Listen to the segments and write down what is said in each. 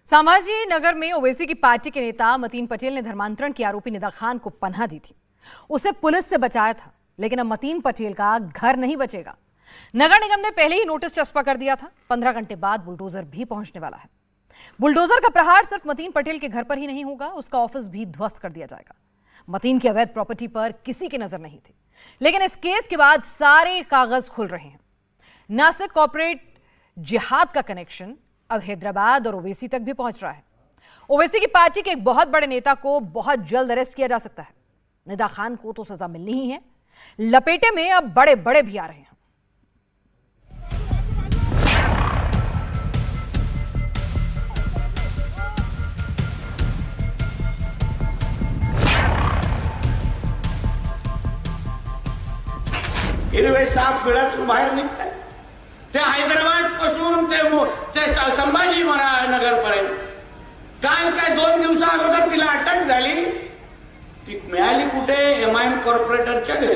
संभाजी नगर में ओवैसी की पार्टी के नेता मतीन पटेल ने धर्मांतरण की आरोपी निदा खान को पनाह दी थी। उसे पुलिस से बचाया था, लेकिन अब मतीन पटेल का घर नहीं बचेगा। नगर निगम ने पहले ही नोटिस चस्पा कर दिया था। 15 घंटे बाद बुलडोजर भी पहुंचने वाला है। बुलडोजर का प्रहार सिर्फ मतीन पटेल के घर पर ही नहीं होगा, उसका ऑफिस भी ध्वस्त कर दिया जाएगा। मतीन की अवैध प्रॉपर्टी पर किसी की नजर नहीं थी, लेकिन इस केस के बाद सारे कागज खुल रहे हैं। नासिक कॉर्पोरेट जिहाद का कनेक्शन अब हैदराबाद और ओवैसी तक भी पहुंच रहा है। ओवैसी की पार्टी के एक बहुत बड़े नेता को बहुत जल्द अरेस्ट किया जा सकता है। निदा खान को तो सजा मिलनी ही है। लपेटे में अब बड़े बड़े भी आ रहे हैं। हिरवे साप गळ्यातून बाहेर निघतात। ते हैदराबाद पासून ते संभाजी नगर पर्यंत काल काय 2 दिवसा अगोदर तिला अटक झाली। ती मिळाली कुठे? एमआयएम कॉर्पोरेटरच्या घरी।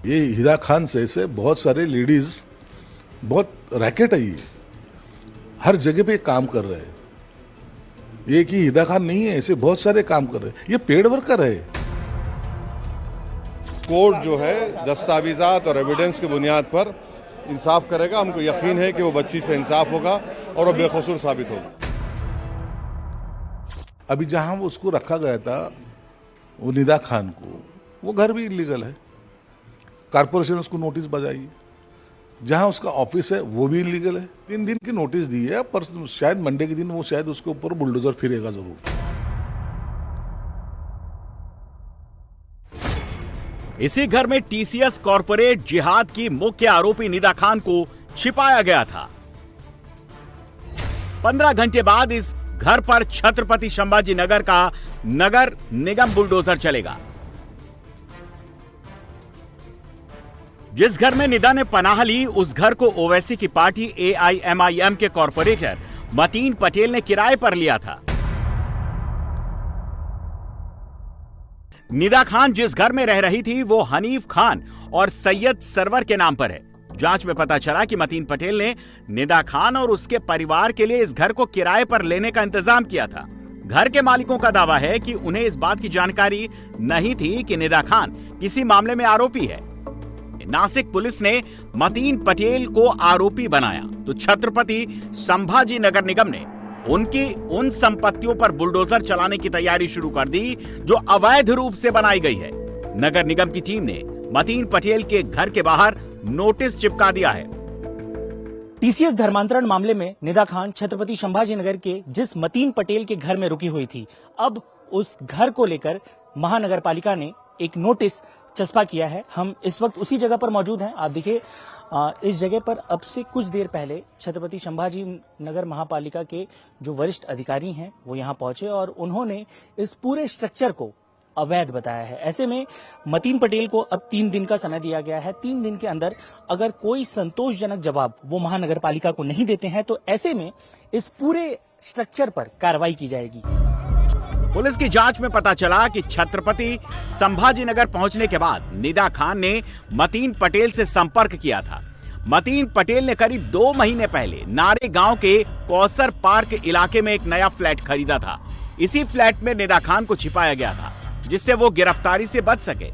ये हिदा खान से ऐसे बहुत सारे लेडीज, बहुत रैकेट है, ये हर जगह पे काम कर रहे हैं। ये कि हिदा खान नहीं है, ऐसे बहुत सारे काम कर रहे हैं। ये पेड वर्कर है। कोर्ट जो है दस्तावेजात और एविडेंस की बुनियाद पर इंसाफ करेगा। हमको यकीन है कि वो बच्ची से इंसाफ होगा और वो बेकसूर साबित होगा। अभी जहां वो उसको रखा गया था, वो निदा खान को, वो घर भी इलीगल है। कारपोरेशन उसको नोटिस बजाई। जहां उसका ऑफिस है वो भी इलीगल है। 3 दिन की नोटिस दी है, पर शायद मंडे के दिन वो शायद उसके ऊपर बुलडोजर फिरेगा जरूर। इसी घर में टीसीएस कॉर्पोरेट जिहाद की मुख्य आरोपी निदा खान को छिपाया गया था। 15 घंटे बाद इस घर पर छत्रपति संभाजी नगर का नगर निगम बुलडोजर चलेगा। जिस घर में निदा ने पनाह ली, उस घर को ओवैसी की पार्टी एआईएमआईएम के कॉर्पोरेटर मतीन पटेल ने किराए पर लिया था। निदा खान जिस घर में रह रही थी वो हनीफ खान और सैयद सरवर के नाम पर है। जांच में पता चला कि मतीन पटेल ने निदा खान और उसके परिवार के लिए इस घर को किराए पर लेने का इंतजाम किया था। घर के मालिकों का दावा है कि उन्हें इस बात की जानकारी नहीं थी कि निदा खान किसी मामले में आरोपी है। नासिक पुलिस ने मतीन पटेल को आरोपी बनाया तो छत्रपति संभाजी नगर निगम ने उनकी उन संपत्तियों पर बुलडोजर चलाने की तैयारी शुरू कर दी जो अवैध रूप से बनाई गई है। नगर निगम की टीम ने मतीन पटेल के घर के बाहर नोटिस चिपका दिया है। टीसीएस धर्मांतरण मामले में निदा खान छत्रपति संभाजी नगर के जिस मतीन पटेल के घर में रुकी हुई थी, अब उस घर को लेकर महानगर पालिका ने एक नोटिस चस्पा किया है। हम इस वक्त उसी जगह पर मौजूद हैं। आप देखिए, इस जगह पर अब से कुछ देर पहले छत्रपति संभाजी नगर महापालिका के जो वरिष्ठ अधिकारी हैं वो यहाँ पहुंचे और उन्होंने इस पूरे स्ट्रक्चर को अवैध बताया है। ऐसे में मतीन पटेल को अब 3 दिन का समय दिया गया है। 3 दिन के अंदर अगर कोई संतोषजनक जवाब वो महानगर पालिका को नहीं देते हैं तो ऐसे में इस पूरे स्ट्रक्चर पर कार्रवाई की जाएगी। पुलिस की जांच में पता चला कि छत्रपति संभाजी नगर पहुंचने के बाद निदा खान ने मतीन पटेल से संपर्क किया था। मतीन पटेल ने करीब 2 महीने पहले नारे गांव के कौसर पार्क इलाके में एक नया फ्लैट खरीदा था। इसी फ्लैट में निदा खान को छिपाया गया था जिससे वो गिरफ्तारी से बच सके।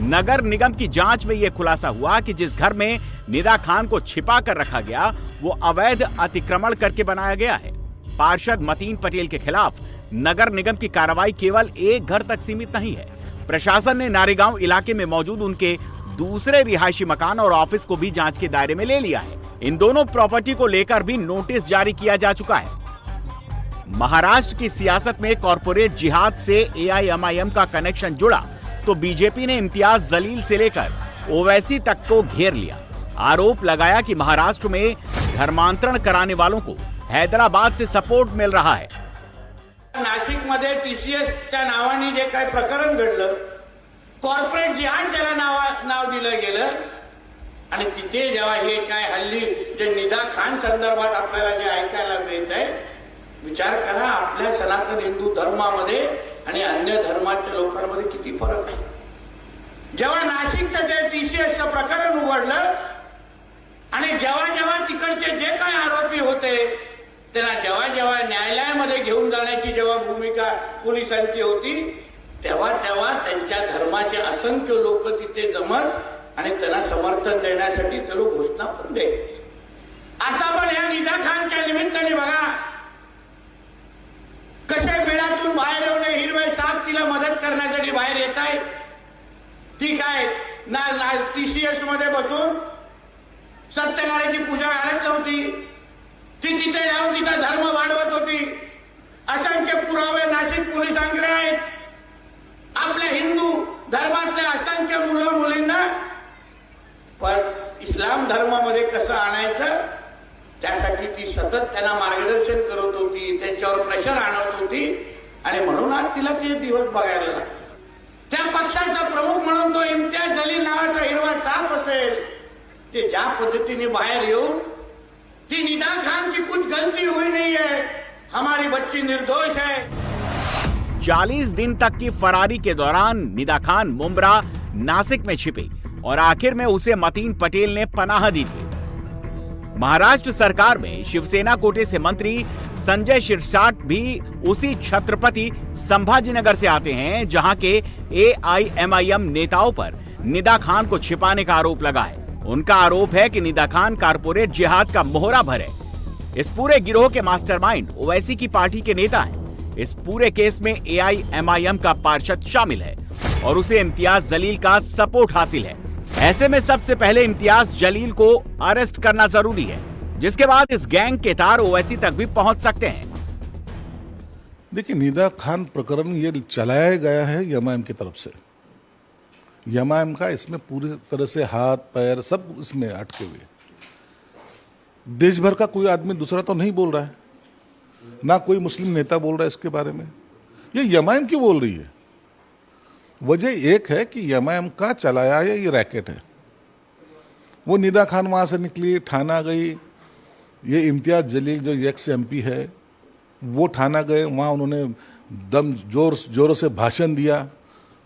नगर निगम की जांच में यह खुलासा हुआ कि जिस घर में निदा खान को छिपा कर रखा गया वो अवैध अतिक्रमण करके बनाया गया है। पार्षद मतीन पटेल के खिलाफ नगर निगम की कार्रवाई केवल एक घर तक सीमित नहीं है। प्रशासन ने नारेगांव इलाके में मौजूद उनके दूसरे रिहायशी मकान और ऑफिस को भी जांच के दायरे में ले लिया है। इन दोनों प्रॉपर्टी को लेकर भी नोटिस जारी किया जा चुका है। महाराष्ट्र की सियासत में कॉर्पोरेट जिहाद से एआईएमआईएम का कनेक्शन जुड़ा तो बीजेपी ने इम्तियाज जलील से लेकर ओवैसी तक को घेर लिया। आरोप लगाया कि महाराष्ट्र में धर्मांतरण कराने वालों को हैदराबाद से सपोर्ट मिल रहा है। नाशिक मध्ये टीसीएसच्या नावाने जे काही प्रकरण घडलं, कॉर्पोरेट जिहाद त्याला नाव दिलं गेलं आणि तिथे जेव्हा हे काय हल्ली जे निदा खान संदर्भात आपल्याला जे ऐकायला मिळत आहे, विचार करा आपल्या सनातन हिंदू धर्मामध्ये आणि अन्य धर्माच्या लोकांमध्ये किती फरक आहे। जेव्हा नाशिकचं जे टीसीएसचं प्रकरण उघडलं आणि जेव्हा जेव्हा तिकडचे जे काही आरोपी होते न्यायालयामध्ये घेऊन जाण्याची जेव्हा भूमिका पोलिसांची होती तेव्हा त्यांच्या धर्माचे असंख्य लोक तिथे जमत आणि त्यांना समर्थन देण्यासाठी ते लोक घोषणा पण द्यायचे. आता पण या निदा खानच्या निमित्ताने बघा कसे बिळातून बाहेर येऊन हिरवे साप तिला मदत करण्यासाठी बाहेर येत आहे. ती काय ना टीसीएस मध्ये बसून सत्यनारायणाची पूजा घालत नव्हती. ती तिथे जाऊन तिचा धर्म वाढवत होती. असंख्य पुरावे नाशिक पोलिसांकडे आहेत. आपल्या हिंदू धर्मातल्या असंख्य मुलं मुलींना पण इस्लाम धर्मामध्ये कसं आणायचं त्यासाठी ती सतत त्यांना मार्गदर्शन करत होती. त्यांच्यावर प्रेशर आणत होती आणि म्हणून आज तिला ते दिवस बघायला लागले. त्या पक्षाचा प्रमुख म्हणून तो इम्तियाज जलील नावाचा हिरवा साप असेल ते ज्या पद्धतीने बाहेर येऊन ती निदा खान की कुछ गलती हुई नहीं है, हमारी बच्ची निर्दोष है. 40 दिन तक की फरारी के दौरान निदा खान मुंब्रा नासिक में छिपी और आखिर में उसे मतीन पटेल ने पनाह दी थी. महाराष्ट्र सरकार में शिवसेना कोटे से मंत्री संजय शिरसाट भी उसी छत्रपति संभाजीनगर से आते हैं जहां के AIMIM नेताओं पर निदा खान को छिपाने का आरोप लगा है. उनका आरोप है कि निदा खान कारपोरेट जिहाद का मोहरा भर है. इस पूरे गिरोह के मास्टरमाइंड ओवैसी की पार्टी के नेता हैं. इस पूरे केस में AIMIM का पार्षद शामिल है और उसे इम्तियाज जलील का सपोर्ट हासिल है. ऐसे में सबसे पहले इम्तियाज जलील को अरेस्ट करना जरूरी है, जिसके बाद इस गैंग के तार ओवैसी तक भी पहुंच सकते हैं. देखिए, निदा खान प्रकरण ये चलाया गया है एमआईएम की तरफ से. एमआईएम का इसमें पूरी तरह से हाथ पैर सब इसमें अटके हुए. देश भर का कोई आदमी दूसरा तो नहीं बोल रहा है, ना कोई मुस्लिम नेता बोल रहा है इसके बारे में. ये एमआईएम क्यों बोल रही है? वजह एक है कि एमआईएम का चलाया ये रैकेट है. वो निदा खान वहां से निकली, ठाना गई. ये इम्तियाज जलील जो एक्स MP है वो ठाना गए. वहां उन्होंने दम जोरों से भाषण दिया,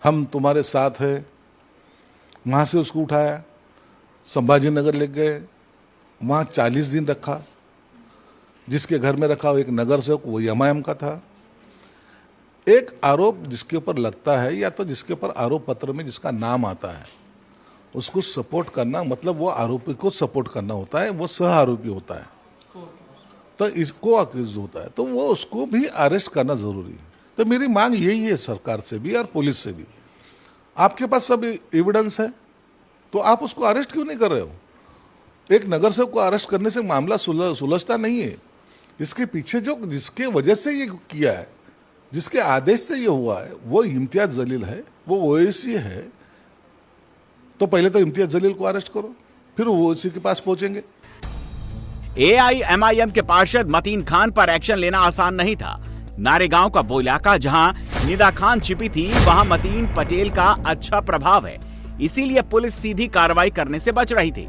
हम तुम्हारे साथ है. वहां से उसको उठाया, संभाजीनगर ले गए, वहां 40 दिन रखा. जिसके घर में रखा वो एक नगर सेवक, वो एमआईएम का था. एक आरोप जिसके ऊपर लगता है या तो जिसके ऊपर आरोप पत्र में जिसका नाम आता है उसको सपोर्ट करना, मतलब वो आरोपी को सपोर्ट करना होता है. वो सह आरोपी होता है तो इसको अक्यूज होता है, तो वो उसको भी अरेस्ट करना जरूरी है. तो मेरी मांग यही है सरकार से भी और पुलिस से भी. आपके पास सब एविडेंस है तो आप उसको अरेस्ट क्यों नहीं कर रहे हो? एक नगर सेवक को अरेस्ट करने से मामला सुलझता नहीं है. इसके पीछे जो जिसके वजह से ये किया है, जिसके आदेश से ये हुआ है, वो इम्तियाज जलील है, वो ओवैसी है. तो पहले तो इम्तियाज जलील को अरेस्ट करो, फिर वो ओवैसी के पास पहुंचेंगे. AIMIM के पार्षद मतीन खान पर एक्शन लेना आसान नहीं था. नारेगांव का वो इलाका जहां निदा खान छिपी थी वहां मतीन पटेल का अच्छा प्रभाव है, इसीलिए पुलिस सीधी कार्रवाई करने से बच रही थी.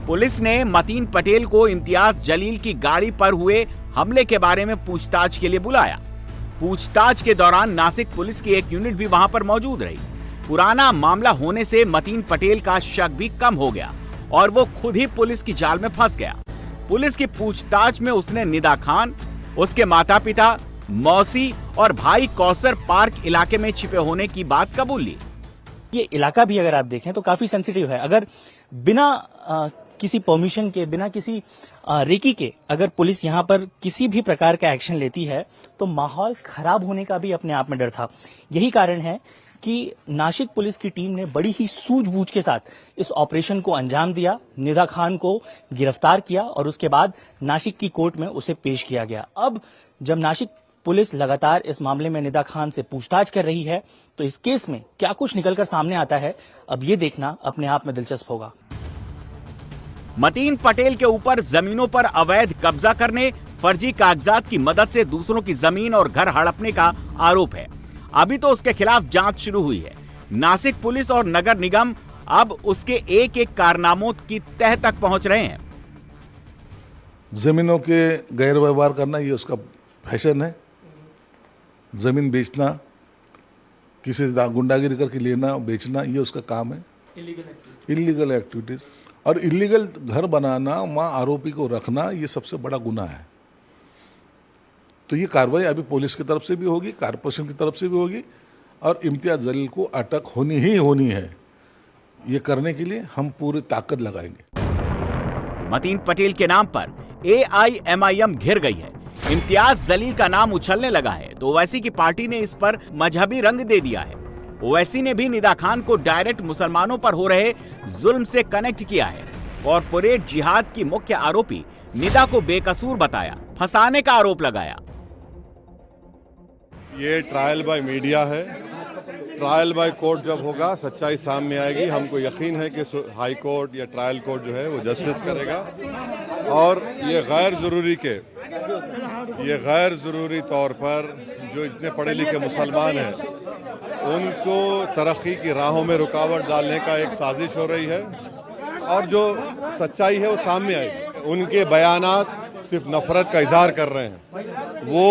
पुलिस ने मतीन पटेल को इम्तियाज जलील की गाड़ी पर हुए हमले के बारे में पूछताछ के लिए बुलाया. पूछताछ के दौरान नासिक पुलिस की एक यूनिट भी वहां पर मौजूद रही. पुराना मामला होने से मतीन पटेल का शक भी कम हो गया और वो खुद ही पुलिस की जाल में फंस गया. पुलिस की पूछताछ में उसने निदा खान, उसके माता पिता, मौसी और भाई कौसर पार्क इलाके में छिपे होने की बात कबूल ली. ये इलाका भी अगर आप देखें तो काफी सेंसिटिव है. अगर बिना किसी परमिशन के, बिना किसी रेकी के अगर पुलिस यहां पर किसी भी प्रकार का एक्शन लेती है तो माहौल खराब होने का भी अपने आप में डर था. यही कारण है कि नासिक पुलिस की टीम ने बड़ी ही सूझबूझ के साथ इस ऑपरेशन को अंजाम दिया. निदा खान को गिरफ्तार किया और उसके बाद नासिक की कोर्ट में उसे पेश किया गया. अब जब नासिक पुलिस लगातार इस मामले में निदा खान से पूछताछ कर रही है तो इस केस में क्या कुछ निकलकर सामने आता है, अब ये देखना अपने आप में दिलचस्प होगा. मतीन पटेल के ऊपर जमीनों पर अवैध कब्जा करने, फर्जी कागजात की मदद से दूसरों की जमीन और घर हड़पने का आरोप है. अभी तो उसके खिलाफ जांच शुरू हुई है. नासिक पुलिस और नगर निगम अब उसके एक एक कारनामों की तह तक पहुंच रहे हैं. जमीनों के गैर व्यवहार करना ये उसका फैशन है. जमीन बेचना, किसी से गुंडागिरी करके लेना बेचना, ये उसका काम है. इलीगल एक्टिविटीज और इलीगल घर बनाना, वहाँ आरोपी को रखना, ये सबसे बड़ा गुनाह है. तो ये कार्रवाई अभी पुलिस की तरफ से भी होगी, कारपोरेशन की तरफ से भी होगी और इम्तियाज जलील को अटक होनी ही होनी है। ये करने के लिए हम पूरी ताकत लगाएंगे। मतीन पटेल के नाम पर AIMIM घिर गई है। इम्तियाज जलील का नाम उछलने लगा है तो ओवैसी की पार्टी ने इस पर मजहबी रंग दे दिया है। ओवैसी ने भी निदा खान को डायरेक्ट मुसलमानों पर हो रहे जुल्म से कनेक्ट किया है। कॉर्पोरेट जिहाद की मुख्य आरोपी निदा को बेकसूर बताया, फंसाने का आरोप लगाया। ये ट्रायल बाय मीडिया है। ट्रायल बाय कोर्ट जब होगा सच्चाई सामने आएगी। हमको यकीन है कि हाई कोर्ट या ट्रायल कोर्ट जो है वो जस्टिस करेगा और ये गैर ज़रूरी तौर पर जो इतने पढ़े लिखे मुसलमान हैं उनको तरक्की की राहों में रुकावट डालने का एक साजिश हो रही है और जो सच्चाई है वो सामने आएगी। उनके बयानात सिर्फ नफरत का इजहार कर रहे हैं। वो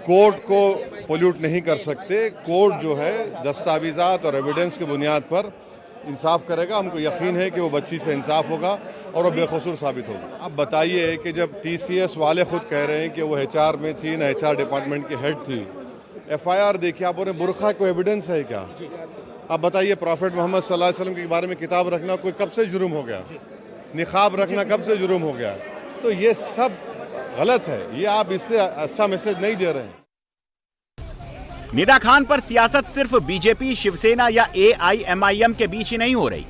कोर्ट को पोल्यूट नहीं कर सकते। कोर्ट जो है दस्तावेजात और एविडेंस की बुनियाद पर इंसाफ करेगा। हमको यकीन है कि वो बच्ची से इंसाफ होगा और वो बेकसूर साबित होगा। अब बताइए कि जब TCS वाले खुद कह रहे हैं कि वो HR में थी ना HR डिपार्टमेंट की हेड थी, FIR देखिए आप, बुरखा को एविडेंस है क्या? अब बताइए प्रॉफेट मोहम्मद सल्लल्लाहु अलैहि वसल्लम के बारे में किताब रखना कोई कब से जुर्म हो गया? निकाब रखना कब से जुर्म हो गया? तो ये सब गलत है। ये आप इससे अच्छा मैसेज नहीं दे रहे हैं। निदा खान पर सियासत सिर्फ बीजेपी, शिवसेना या AIMIM के बीच ही नहीं हो रही,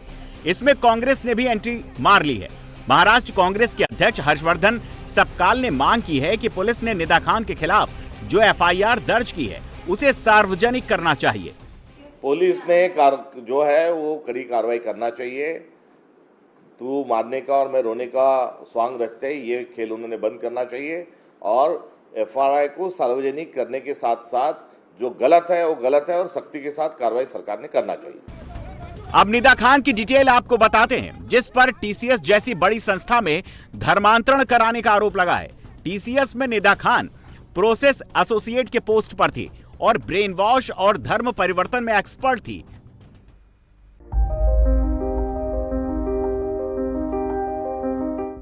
इसमें कांग्रेस ने भी एंट्री मार ली है। महाराष्ट्र कांग्रेस के अध्यक्ष हर्षवर्धन सपकाल ने मांग की है कि पुलिस ने निदा खान के खिलाफ जो FIR दर्ज की है उसे सार्वजनिक करना चाहिए। पुलिस ने जो है वो कड़ी कार्रवाई करना चाहिए। तू मारने का और मैं रोने का स्वांग रचते ही ये खेल उन्होंने बंद करना चाहिए और FIR को सार्वजनिक करने के साथ साथ जो गलत है वो गलत है और सख्ती के साथ कार्रवाई सरकार ने करना चाहिए। अब निदा खान की डिटेल आपको बताते हैं, जिस पर TCS जैसी बड़ी संस्था में धर्मांतरण कराने का आरोप लगा है। TCS में निदा खान प्रोसेस एसोसिएट के पोस्ट पर थी और ब्रेन वॉश और धर्म परिवर्तन में एक्सपर्ट थी।